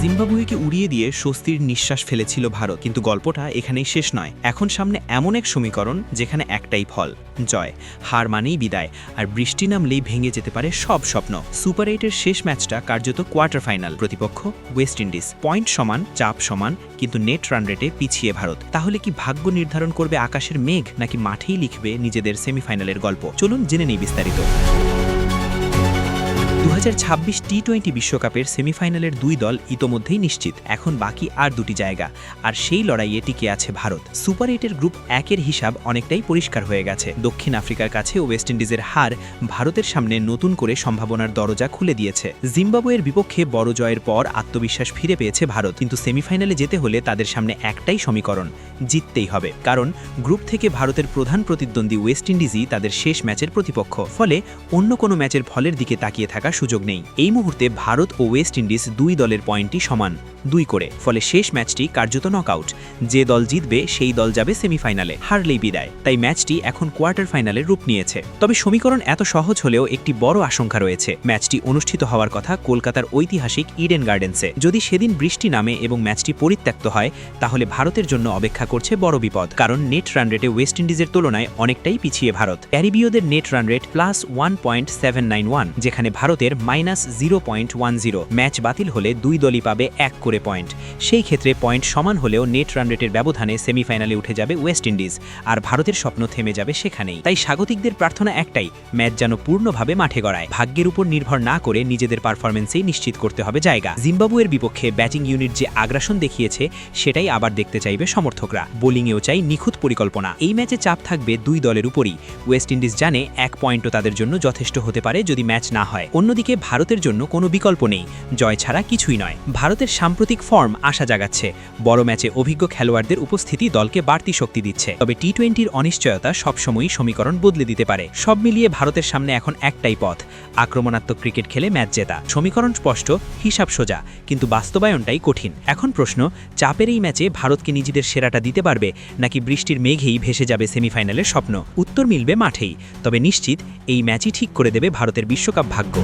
জিম্বাবুয়েকে উড়িয়ে দিয়ে স্বস্তির নিঃশ্বাস ফেলেছিল ভারত, কিন্তু গল্পটা এখানেই শেষ নয়। এখন সামনে এমন এক সমীকরণ যেখানে একটাই ফল, জয়। হার মানেই বিদায়, আর বৃষ্টি নামলেই ভেঙে যেতে পারে সব স্বপ্ন। সুপার 8-এর শেষ ম্যাচটা কার্যত কোয়ার্টার ফাইনাল। প্রতিপক্ষ ওয়েস্ট ইন্ডিজ। পয়েন্ট সমান, চাপ সমান, কিন্তু নেট রান রেটে পিছিয়ে ভারত। তাহলে কি ভাগ্য নির্ধারণ করবে আকাশের মেঘ, নাকি মাঠেই লিখবে নিজেদের সেমিফাইনালের গল্প? চলুন জেনে নেই বিস্তারিত। 2026 টি-20 বিশ্বকাপের সেমিফাইনালের দুই দল ইতোমধ্যেই নিশ্চিত। এখন বাকি আর দুটি জায়গা, আর সেই লড়াইয়ে টিকে আছে ভারত। সুপার 8-এর গ্রুপ 1-এর হিসাব অনেকটাই পরিষ্কার হয়ে গেছে। দক্ষিণ আফ্রিকার কাছে ওয়েস্ট ইন্ডিজের হার ভারতের সামনে নতুন করে সম্ভাবনার দরজা খুলে দিয়েছে। জিম্বাবুয়ের বিপক্ষে বড় জয়ের পর আত্মবিশ্বাস ফিরে পেয়েছে ভারত, কিন্তু সেমিফাইনালে যেতে হলে তাদের সামনে একটাই সমীকরণ, জিততেই হবে। কারণ গ্রুপ থেকে ভারতের প্রধান প্রতিদ্বন্দ্বী ওয়েস্ট ইন্ডিজই তাদের শেষ ম্যাচের প্রতিপক্ষ। ফলে অন্য কোনো ম্যাচের ফলের দিকে তাকিয়ে থাকা সুযোগ নেই। এই মুহূর্তে ভারত ও ওয়েস্ট ইন্ডিজ দুই দলের পয়েন্টই সমান, 2 করে। ফলে শেষ ম্যাচটি কার্যত নকআউট। যে দল জিতবে সেই দল যাবে সেমিফাইনালে, হারলেই বিদায়। তাই ম্যাচটি এখন কোয়ার্টার ফাইনালের রূপ নিয়েছে। তবে সমীকরণ এত সহজ হলেও একটি বড় আশঙ্কা রয়েছে। ম্যাচটি অনুষ্ঠিত হওয়ার কথা কলকাতার ঐতিহাসিক ইডেন গার্ডেন্সে। যদি সেদিন বৃষ্টি নামে এবং ম্যাচটি পরিত্যক্ত হয়, তাহলে ভারতের জন্য অপেক্ষা করছে বড় বিপদ। কারণ নেট রান রেটে ওয়েস্ট ইন্ডিজের তুলনায় অনেকটাই পিছিয়ে ভারত। ক্যারিবীয়দের নেট রান রেট +1.791, যেখানে ভারতের -0.10। ম্যাচ বাতিল হলে দুই দলই পাবে 1 করে পয়েন্ট। সেই ক্ষেত্রে পয়েন্ট সমান হলেও নেট রান রেটের ব্যবধানে সেমিফাইনালে উঠে যাবে ওয়েস্ট ইন্ডিজ, আর ভারতের স্বপ্ন থেমে যাবে সেখানেই। তাই স্বাগতিকদের প্রার্থনা একটাই, ম্যাচ যেন পূর্ণভাবে মাঠে গড়ায়। ভাগ্যের উপর নির্ভর না করে নিজেদের পারফরমেন্সেই নিশ্চিত করতে হবে জায়গা। জিম্বাবুয়ের বিপক্ষে ব্যাটিং ইউনিট যে আগ্রাসন দেখিয়েছে, সেটাই আবার দেখতে চাইবে সমর্থকরা। বোলিংয়েও চাই নিখুঁত পরিকল্পনা। এই ম্যাচে চাপ থাকবে দুই দলের উপরই। ওয়েস্ট ইন্ডিজ জানে 1 পয়েন্টও তাদের জন্য যথেষ্ট হতে পারে যদি ম্যাচ না হয়। অন্যদিকে ভারতের জন্য কোনো বিকল্প নেই, জয় ছাড়া কিছুই নয়। ভারতের সাম্প্রতিক ফর্ম আশা জাগাচ্ছে। বড় ম্যাচে অভিজ্ঞ খেলোয়াড়দের উপস্থিতি দলকে বাড়তি শক্তি দিচ্ছে। তবে টি-20-র অনিশ্চয়তা সবসময়ই সমীকরণ বদলে দিতে পারে। সব মিলিয়ে ভারতের সামনে এখন একটাই পথ, আক্রমণাত্মক ক্রিকেট খেলে ম্যাচ জেতা। সমীকরণ স্পষ্ট, হিসাব সোজা, কিন্তু বাস্তবায়নটাই কঠিন। এখন প্রশ্ন, চাপের এই ম্যাচে ভারতকে নিজেদের সেরাটা দিতে পারবে, নাকি বৃষ্টির মেঘেই ভেসে যাবে সেমিফাইনালের স্বপ্ন? উত্তর মিলবে মাঠেই। তবে নিশ্চিত, এই ম্যাচই ঠিক করে দেবে ভারতের বিশ্বকাপ ভাগ্য।